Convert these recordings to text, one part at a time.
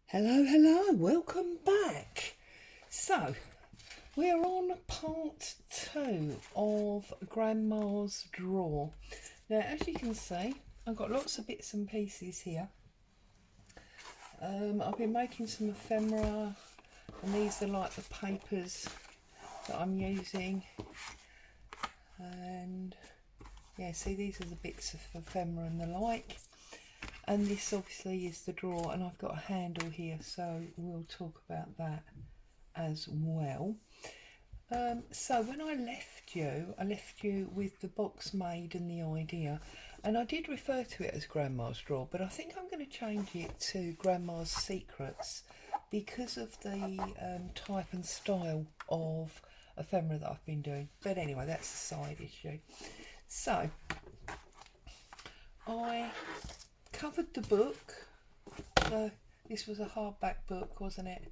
Hello, welcome back. So, we're on part 2 of Grandma's drawer. Now, as you can see, I've got lots of bits and pieces here. I've been making some ephemera, and these are like the papers that I'm using. And yeah, see, these are the bits of ephemera and the like. And this obviously is the drawer, and I've got a handle here, so we'll talk about that as well. So when I left you with the box made and the idea, and I did refer to it as Grandma's drawer, but I think I'm going to change it to Grandma's Secrets because of the type and style of ephemera that I've been doing. But anyway, that's a side issue. So I covered the book. This was a hardback book, wasn't it?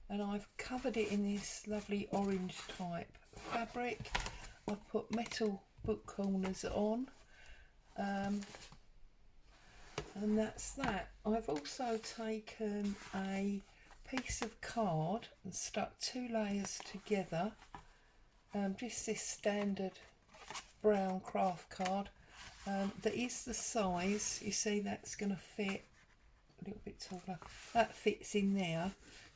And I've covered it in this lovely orange type fabric. I've put metal book corners on, and that's that. I've also taken a piece of card and stuck 2 layers together, just this standard brown craft card. That is the size, you see, that's going to fit a little bit taller. That fits in there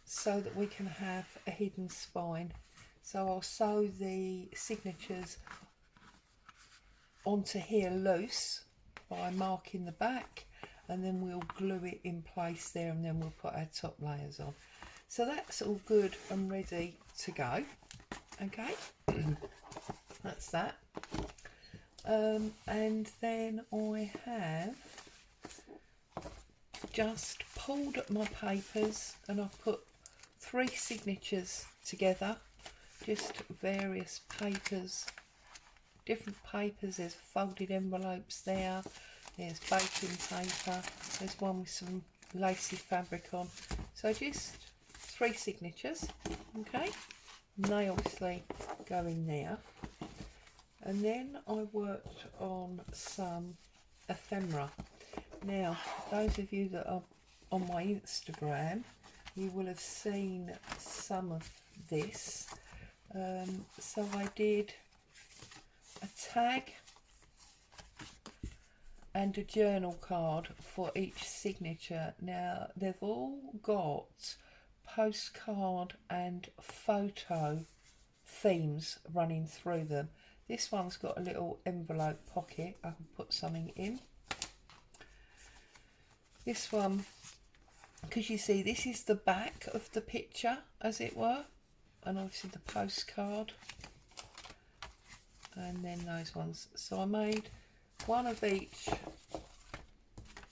so that we can have a hidden spine. So I'll sew the signatures onto here loose by marking the back, and then we'll glue it in place there, and then we'll put our top layers on. So that's all good and ready to go. Okay, that's that. And then I have just pulled up my papers, and I've put 3 signatures together, just various papers, different papers. There's folded envelopes there, there's baking paper, there's one with some lacy fabric on. So just 3 signatures, okay, and they obviously go in there. And then I worked on some ephemera. Now, those of you that are on my Instagram, you will have seen some of this. So I did a tag and a journal card for each signature. Now, they've all got postcard and photo themes running through them. This one's got a little envelope pocket, I can put something in. This one, because you see this is the back of the picture, as it were, and obviously the postcard, and then those ones. So I made one of each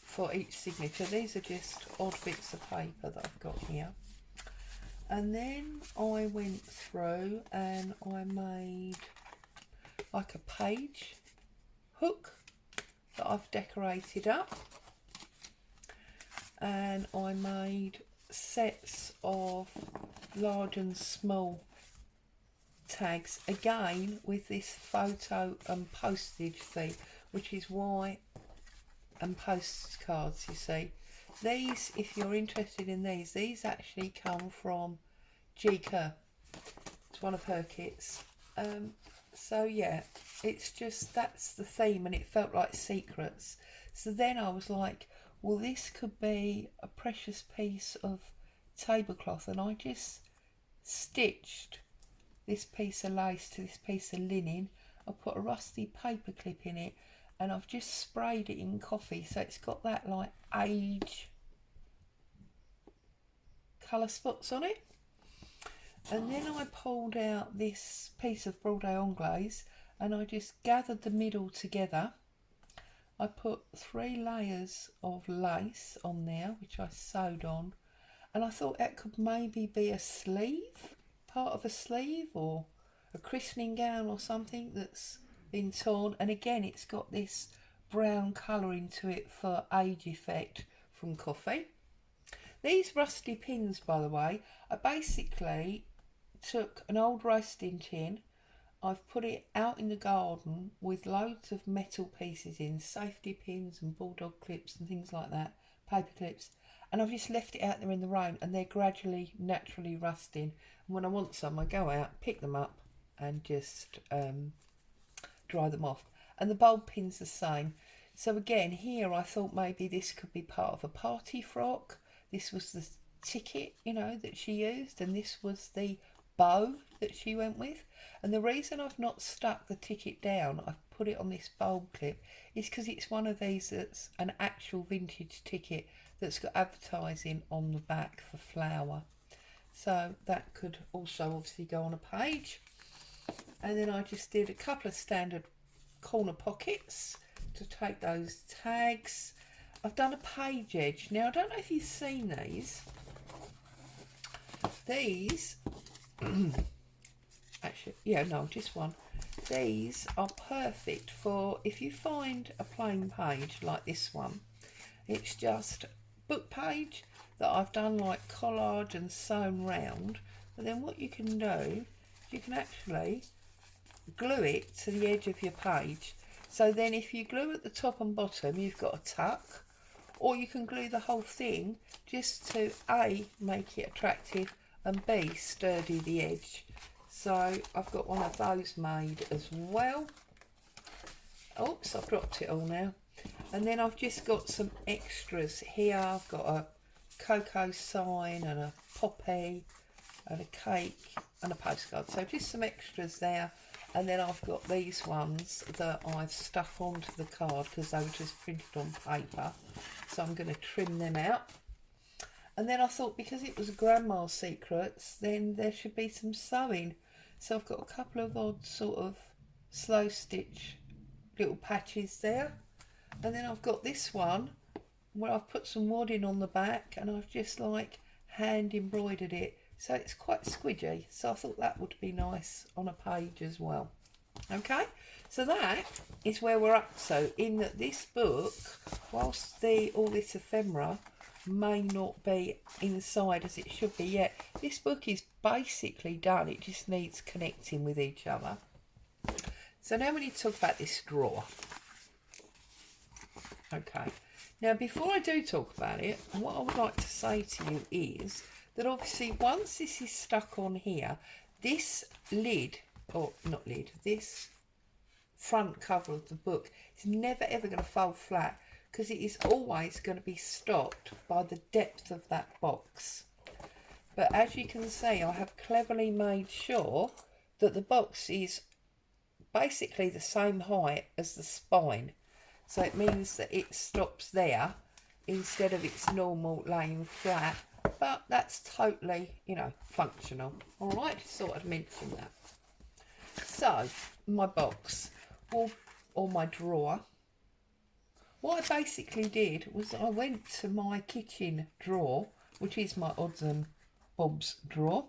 for each signature. These are just odd bits of paper that I've got here. And then I went through and I made like a page hook that I've decorated up, and I made sets of large and small tags, again with this photo and postage thing, which is why, and postcards, you see. These, if you're interested in these actually come from G Kerr. It's one of her kits. So yeah, it's just, that's the theme, and it felt like secrets. So then I was like, well, this could be a precious piece of tablecloth, and I just stitched this piece of lace to this piece of linen. I put a rusty paper clip in it, and I've just sprayed it in coffee, so it's got that like age colour spots on it. And then I pulled out this piece of Broadway Anglaise, and I just gathered the middle together. I put 3 layers of lace on there, which I sewed on, and I thought that could maybe be a sleeve, part of a sleeve, or a christening gown or something that's been torn. And again, it's got this brown colouring to it for age effect from coffee. These rusty pins, by the way, I basically took an old roasting tin, I've put it out in the garden with loads of metal pieces in, safety pins and bulldog clips and things like that, paper clips, and I've just left it out there in the rain, and they're gradually naturally rusting. And when I want some, I go out, pick them up, and just dry them off. And the bulb pin's the same. So again, here I thought maybe this could be part of a party frock. This was the ticket, you know, that she used, and this was the bow that she went with. And the reason I've not stuck the ticket down, I've put it on this bulb clip, is because it's one of these that's an actual vintage ticket that's got advertising on the back for flower. So that could also obviously go on a page. And then I just did a couple of standard corner pockets to take those tags. I've done a page edge. Now I don't know if you've seen these. These actually, yeah, no, just one. These are perfect for if you find a plain page like this one. It's just book page that I've done like collage and sewn round. But then what you can do, you can actually glue it to the edge of your page. So then if you glue at the top and bottom, you've got a tuck, or you can glue the whole thing just to A, make it attractive, and B, sturdy the edge. So I've got one of those made as well. Oops, I've dropped it all now. And then I've just got some extras here. I've got a cocoa sign and a poppy and a cake and a postcard. So just some extras there. And then I've got these ones that I've stuck onto the card because they were just printed on paper. So I'm going to trim them out. And then I thought because it was Grandma's Secrets, then there should be some sewing. So I've got a couple of odd sort of slow stitch little patches there. And then I've got this one where I've put some wadding on the back and I've just like hand embroidered it. So it's quite squidgy. So I thought that would be nice on a page as well. Okay, so that is where we're up to. In that this book, whilst all this ephemera may not be inside as it should be yet, this book is basically done. It just needs connecting with each other. So now we need to talk about this drawer. Okay, now before I do talk about it, what I would like to say to you is that obviously once this is stuck on here, this lid, or not lid, this front cover of the book is never ever going to fold flat because it is always going to be stopped by the depth of that box. But as you can see, I have cleverly made sure that the box is basically the same height as the spine. So it means that it stops there instead of its normal laying flat. But that's totally, you know, functional. All right, just thought I'd mention that. So, my box, or my drawer. What I basically did was I went to my kitchen drawer, which is my odds and bobs drawer,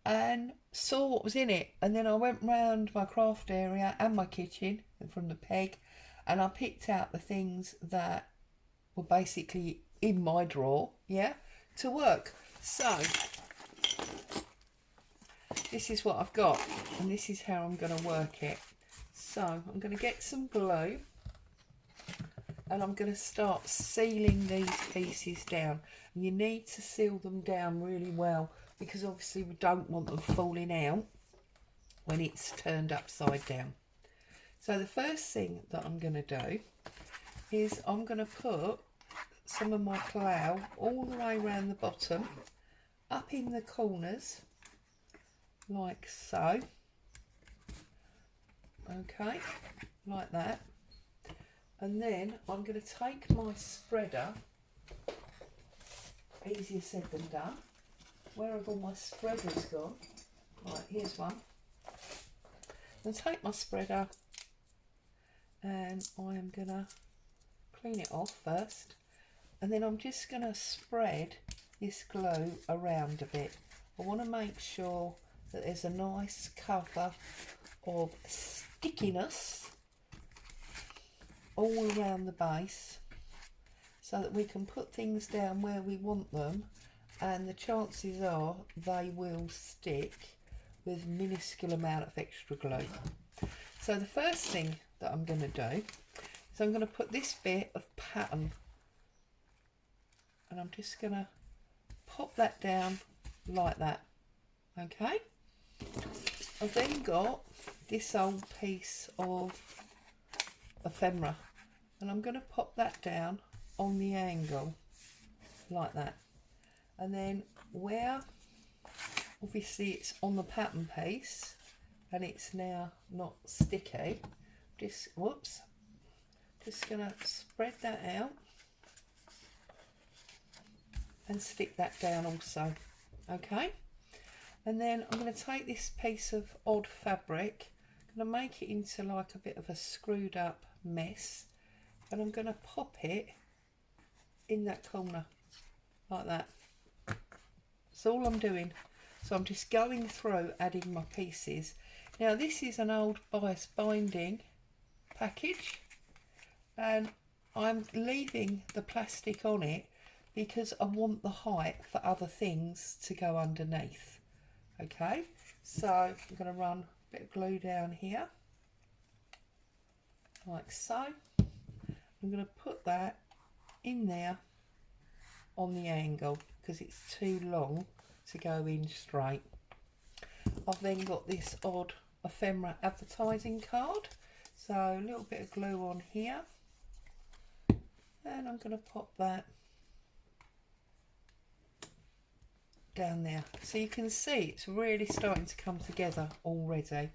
and saw what was in it. And then I went round my craft area and my kitchen from the peg, and I picked out the things that were basically in my drawer, yeah, to work. So this is what I've got, and this is how I'm going to work it. So I'm going to get some glue, and I'm going to start sealing these pieces down. And you need to seal them down really well because obviously we don't want them falling out when it's turned upside down. So the first thing that I'm going to do is I'm going to put some of my clow all the way around the bottom, up in the corners, like so. Okay, like that. And then I'm going to take my spreader, easier said than done. Where have all my spreaders gone? Right, here's one. I'm going to take my spreader and I am going to clean it off first. And then I'm just going to spread this glue around a bit. I want to make sure that there's a nice cover of stickiness all around the base so that we can put things down where we want them, and the chances are they will stick with minuscule amount of extra glue. So the first thing that I'm going to do is I'm going to put this bit of pattern and I'm just going to pop that down like that. Okay, I've then got this old piece of ephemera, and I'm going to pop that down on the angle like that. And then where obviously it's on the pattern piece and it's now not sticky, just gonna spread that out and stick that down also. Okay, and then I'm going to take this piece of odd fabric, I'm going to make it into like a bit of a screwed up mess, and I'm going to pop it in that corner like that. That's all I'm doing. So I'm just going through adding my pieces. Now this is an old bias binding package, and I'm leaving the plastic on it because I want the height for other things to go underneath. Okay, so I'm going to run a bit of glue down here like so. I'm going to put that in there on the angle because it's too long to go in straight. I've then got this odd ephemera advertising card, so a little bit of glue on here, and I'm going to pop that down there so you can see it's really starting to come together already.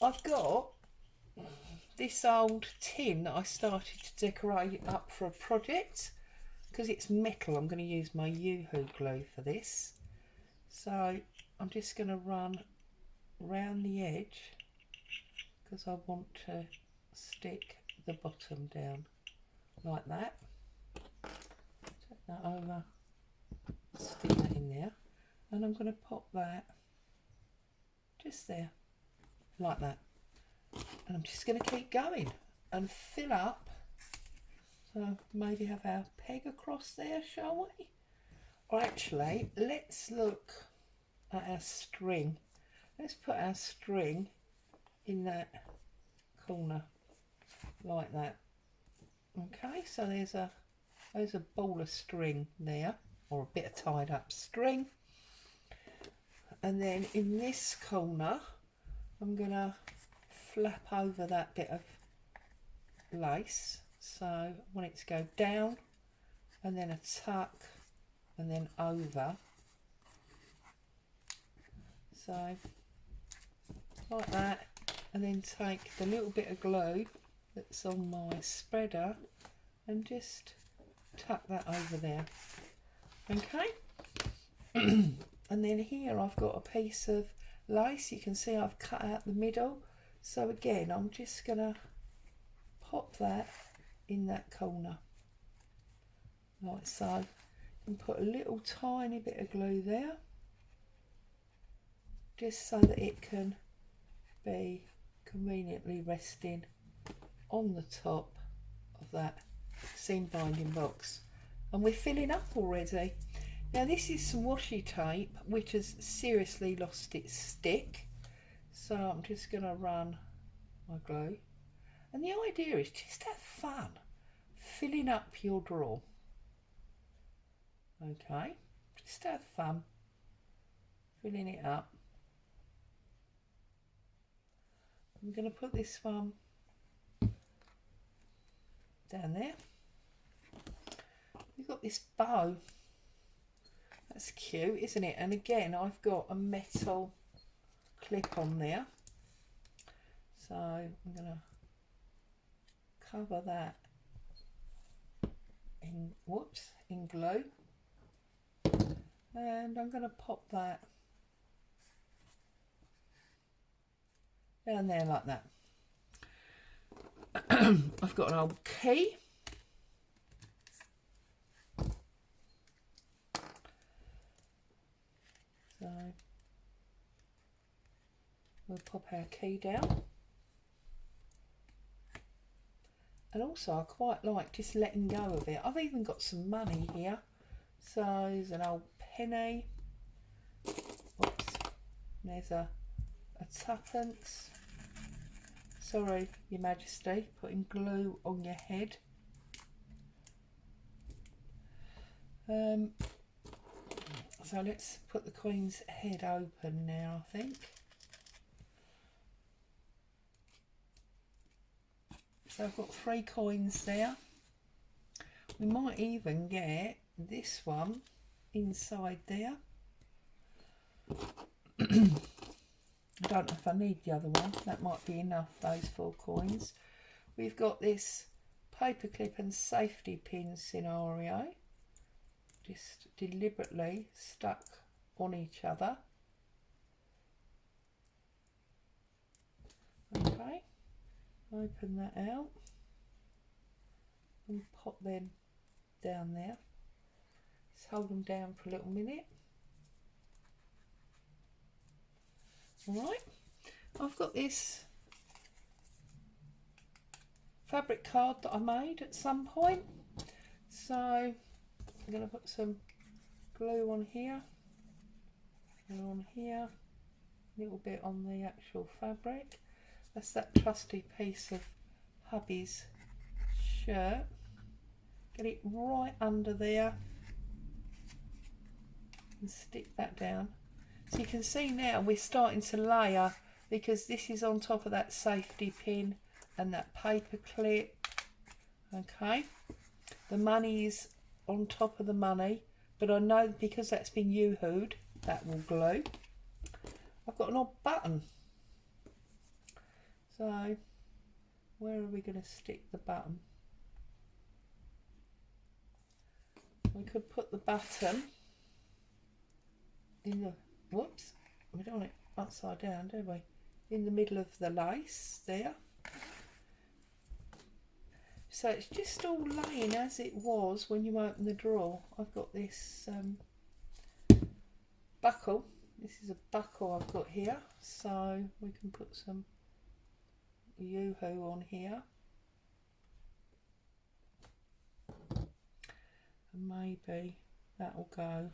I've got this old tin that I started to decorate up for a project. Because it's metal, I'm going to use my Yoo-hoo glue for this. So I'm just going to run round the edge because I want to stick the bottom down like that. Take that over, stick that in there, and I'm going to pop that just there like that. And I'm just going to keep going and fill up. So maybe have our peg across there, shall we? Or actually, let's look at our string. Let's put our string in that corner like that. Okay, so there's a ball of string there, or a bit of tied up string. And then in this corner, I'm gonna flap over that bit of lace. So I want it to go down and then a tuck and then over. So like that, and then take the little bit of glue that's on my spreader and just tuck that over there. Okay. And then here I've got a piece of lace. You can see I've cut out the middle. So again, I'm just gonna pop that in that corner like so, and put a little tiny bit of glue there just so that it can be conveniently resting on the top of that seam binding box. And we're filling up already. Now this is some washi tape which has seriously lost its stick, so I'm just going to run my glue. And the idea is just have fun filling up your drawer. Okay, just have fun filling it up. I'm going to put this one down there. We've got this bow. That's cute, isn't it? And again, I've got a metal clip on there. So I'm going to cover that in glue, and I'm going to pop that down there like that. I've got an old key. So we'll pop our key down. And also I quite like just letting go of it. I've even got some money here. So there's an old penny. Oops. There's a tuppence. Sorry, Your Majesty, putting glue on your head. So let's put the Queen's head open now, I think. So I've got 3 coins there. We might even get this one inside there. I don't know if I need the other one. That might be enough, those 4 coins. We've got this paperclip and safety pin scenario. Just deliberately stuck on each other. Okay, open that out and pop them down there. Just hold them down for a little minute. Alright, I've got this fabric card that I made at some point. So I'm going to put some glue on here, and on here, a little bit on the actual fabric. That's that trusty piece of hubby's shirt. Get it right under there and stick that down. So you can see now we're starting to layer, because this is on top of that safety pin and that paper clip. Okay, the money is on top of the money, but I know because that's been yoo-hooed, that will glue. I've got an odd button, so where are we going to stick the button? We could put the button in the, whoops, we don't want it upside down, do we? In the middle of the lace there. So it's just all laying as it was when you open the drawer. I've got this buckle. This is a buckle I've got here, so we can put some yoo-hoo on here. And maybe that will go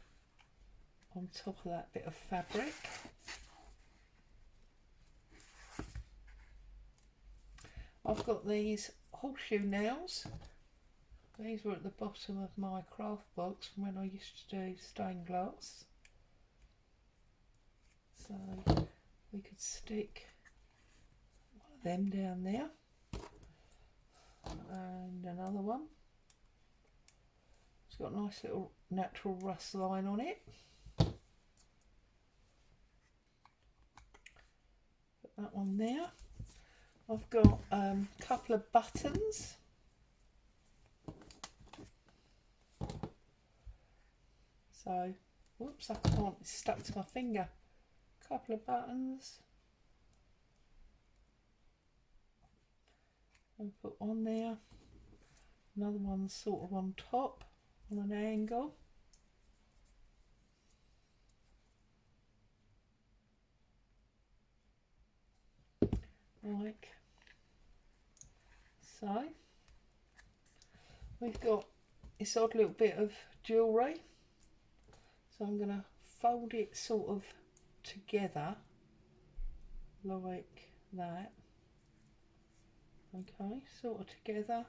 on top of that bit of fabric. I've got these horseshoe nails. These were at the bottom of my craft box from when I used to do stained glass. So we could stick one of them down there and another one. It's got a nice little natural rust line on it. Put that one there. I've got a couple of buttons. So, whoops, I can't, it's stuck to my finger. Couple of buttons. And put one there. Another one sort of on top, on an angle. Like so. We've got this odd little bit of jewellery, so I'm going to fold it sort of together like that. Okay, sort of together.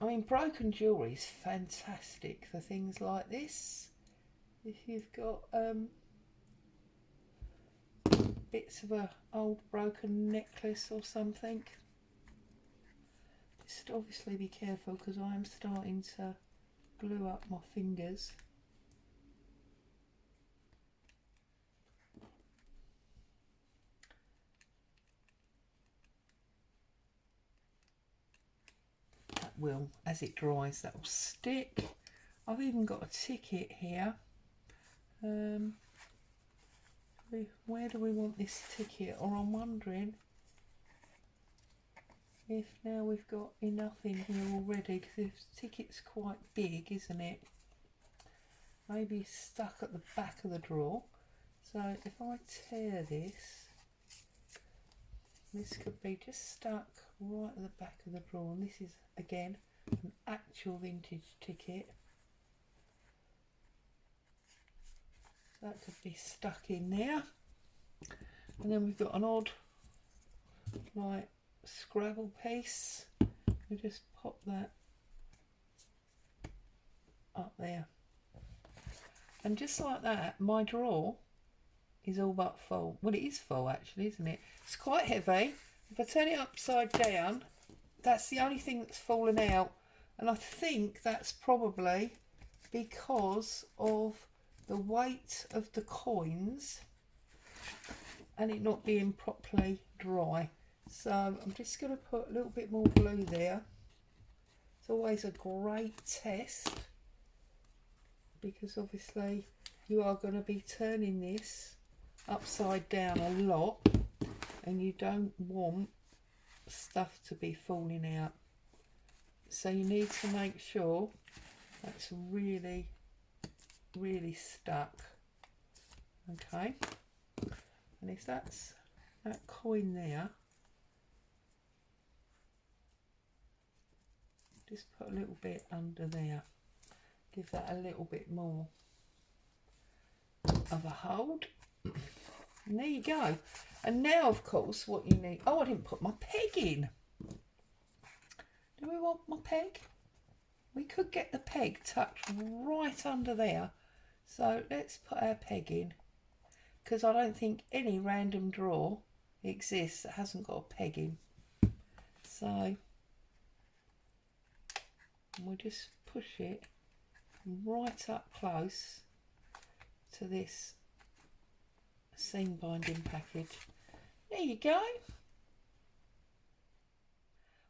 I mean, broken jewellery is fantastic for things like this. If you've got bits of a old broken necklace or something, just obviously be careful, because I am starting to glue up my fingers. That will, as it dries, that will stick. I've even got a ticket here. Where do we want this ticket? Or I'm wondering if now we've got enough in here already, because this ticket's quite big, isn't it? Maybe stuck at the back of the drawer. So if I tear this, this could be just stuck right at the back of the drawer. And this is, again, an actual vintage ticket. So that could be stuck in there. And then we've got an odd, like, Scrabble piece. We just pop that there. And just like that, my drawer is all but full. Well, it is full actually, isn't it? It's quite heavy. If I turn it upside down, that's the only thing that's fallen out. And I think that's probably because of the weight of the coins and it not being properly dry. So I'm just going to put a little bit more glue there. It's always a great test because obviously you are going to be turning this upside down a lot and you don't want stuff to be falling out. So you need to make sure that's really, really stuck. Okay. And if that's that coin there, just put a little bit under there. Give that a little bit more of a hold. And there you go. And now, of course, what you need... Oh, I didn't put my peg in. Do we want my peg? We could get the peg tucked right under there. So let's put our peg in. Because I don't think any random drawer exists that hasn't got a peg in. So we'll just push it right up close to this seam binding package. There you go.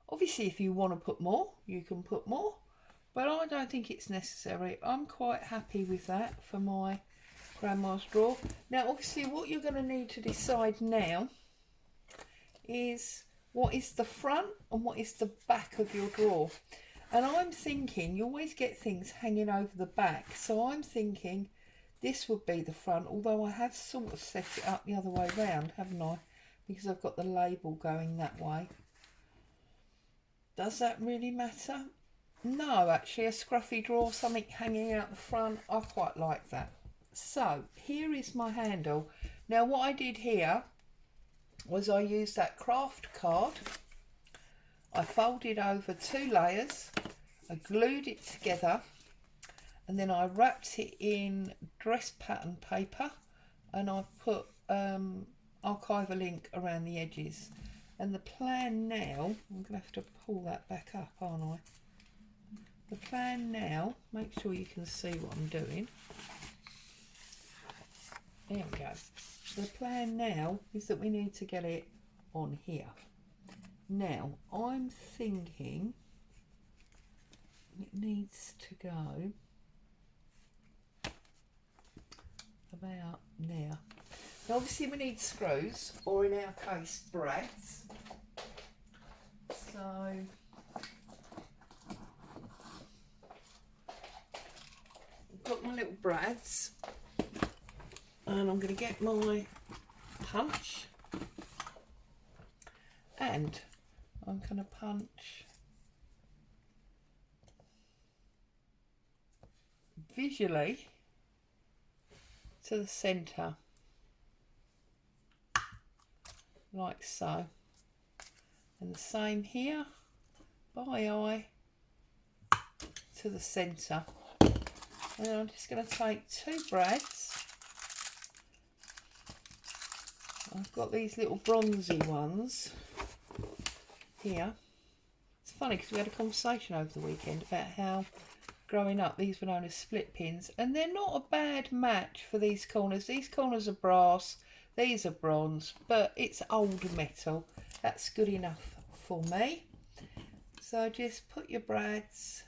Obviously if you want to put more, you can put more, but I don't think it's necessary. I'm quite happy with that for my grandma's drawer. Now obviously what you're going to need to decide now is what is the front and what is the back of your drawer. And I'm thinking you always get things hanging over the back, so I'm thinking this would be the front, although I have sort of set it up the other way round, haven't I? Because I've got the label going that way. Does that really matter? No, actually a scruffy drawer, something hanging out the front, I quite like that. So here is my handle. Now what I did here was I used that craft card. I folded over 2 layers, I glued it together, and then I wrapped it in dress pattern paper and I put archival ink around the edges. And the plan now, I'm going to have to pull that back up, aren't I? The plan now, make sure you can see what I'm doing. There we go. The plan now is that we need to get it on here. Now, I'm thinking it needs to go about there. Now, obviously we need screws, or in our case, brads. So, I've got my little brads, and I'm going to get my punch, and I'm going to punch visually to the centre, like so, and the same here, by eye to the centre. And then I'm just going to take 2 brads. I've got these little bronzy ones here. It's funny because we had a conversation over the weekend about how growing up these were known as split pins, and they're not a bad match for these corners. These corners are brass, these are bronze, but it's old metal. That's good enough for me. So just put your brads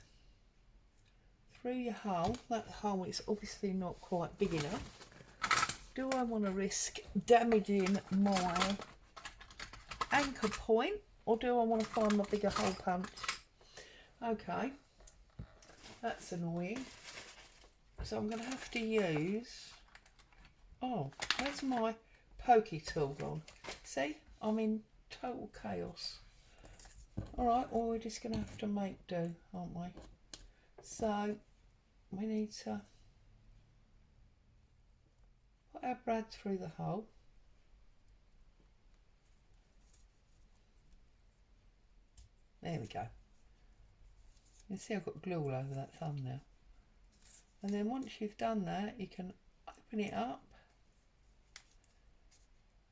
through your hole. That hole is obviously not quite big enough. Do I want to risk damaging my anchor point, or do I want to find my bigger hole punch? Okay, that's annoying. So I'm going to have to use... Oh, where's my pokey tool gone? See, I'm in total chaos. Alright, well we're just going to have to make do, aren't we? So we need to put our brad through the hole. There we go. You see I've got glue all over that thumb now. And then once you've done that, you can open it up.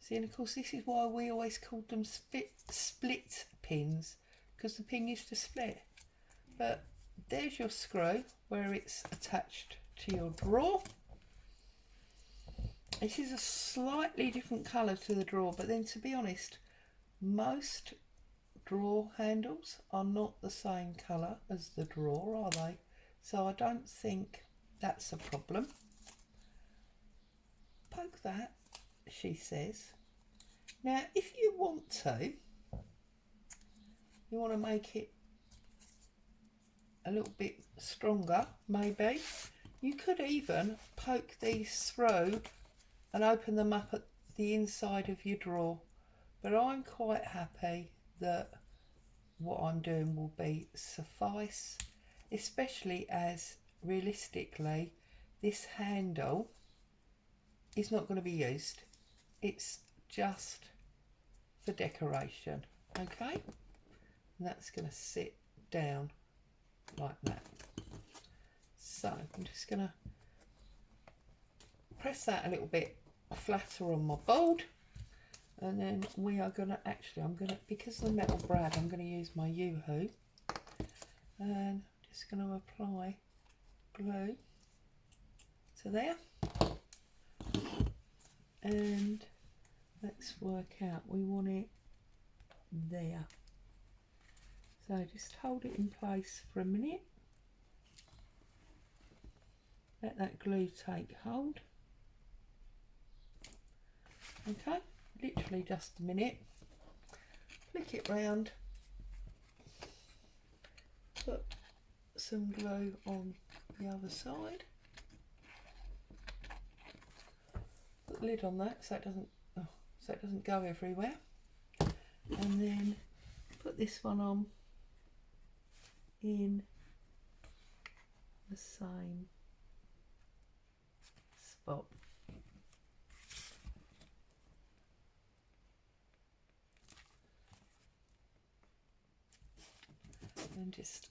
See, and of course this is why we always called them split pins, because the pin used to split. But there's your screw where it's attached to your drawer. It is a slightly different colour to the drawer, but then to be honest, most drawer handles are not the same colour as the drawer, are they? So I don't think that's a problem. Poke that, she says. Now, if you want to make it a little bit stronger, maybe, you could even poke these through and open them up at the inside of your drawer. But I'm quite happy that what I'm doing will be suffice, especially as realistically this handle is not going to be used. It's just for decoration, okay? And that's going to sit down like that. So I'm just going to press that a little bit flatter on my board, and then we are going to because of the metal brad, I'm going to use my U-hoo, and just going to apply glue to there. And let's work out, we want it there. So just hold it in place for a minute. Let that glue take hold. Okay, literally just a minute. Flick it round. Put some glue on the other side. Put the lid on that so it doesn't go everywhere. And then put this one on in the same spot. And just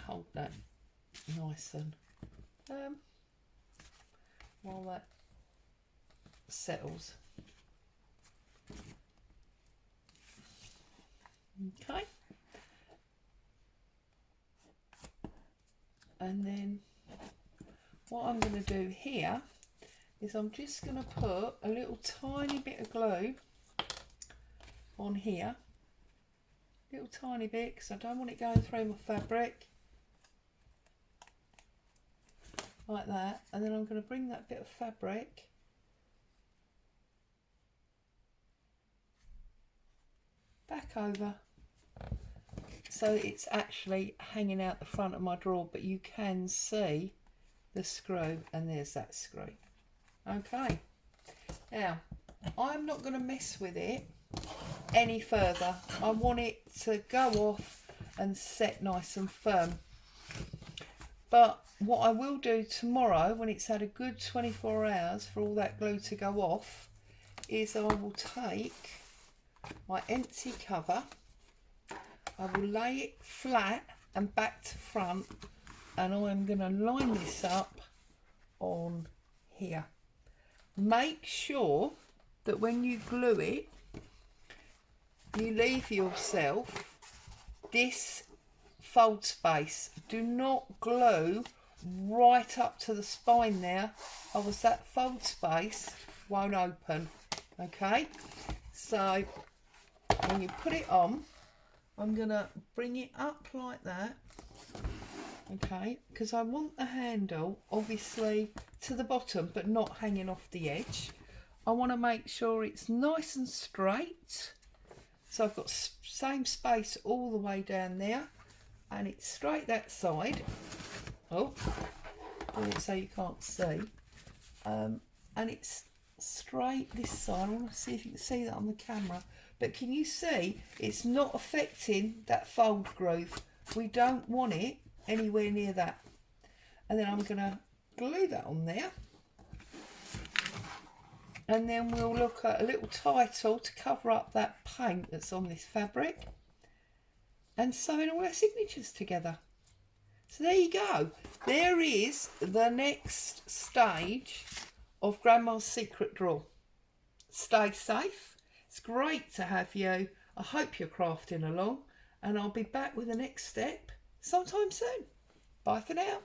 hold that nice and while that settles. Okay. And then what I'm going to do here is I'm just going to put a little tiny bit of glue on here. Little tiny bit, because I don't want it going through my fabric. Like that. And then I'm going to bring that bit of fabric back over, so it's actually hanging out the front of my drawer, but you can see the screw, and there's that screw. Okay, now I'm not going to mess with it any further. I want it to go off and set nice and firm. But what I will do tomorrow, when it's had a good 24 hours for all that glue to go off, is I will take my empty cover, I will lay it flat and back to front, and I'm going to line this up on here. Make sure that when you glue it, you leave yourself this fold space. Do not glue right up to the spine there, otherwise that fold space won't open. Okay, so when you put it on, I'm gonna bring it up like that, okay, because I want the handle obviously to the bottom but not hanging off the edge. I want to make sure it's nice and straight, so I've got same space all the way down there, and it's straight that side. Oh, so you can't see. And it's straight this side. I want to see if you can see that on the camera. But can you see it's not affecting that fold groove? We don't want it anywhere near that. And then I'm going to glue that on there. And then we'll look at a little title to cover up that paint that's on this fabric, and sewing all our signatures together. So there you go. there is the next stage of Grandma's secret drawer. Stay safe. It's great to have you. I hope you're crafting along, and I'll be back with the next step sometime soon. Bye for now.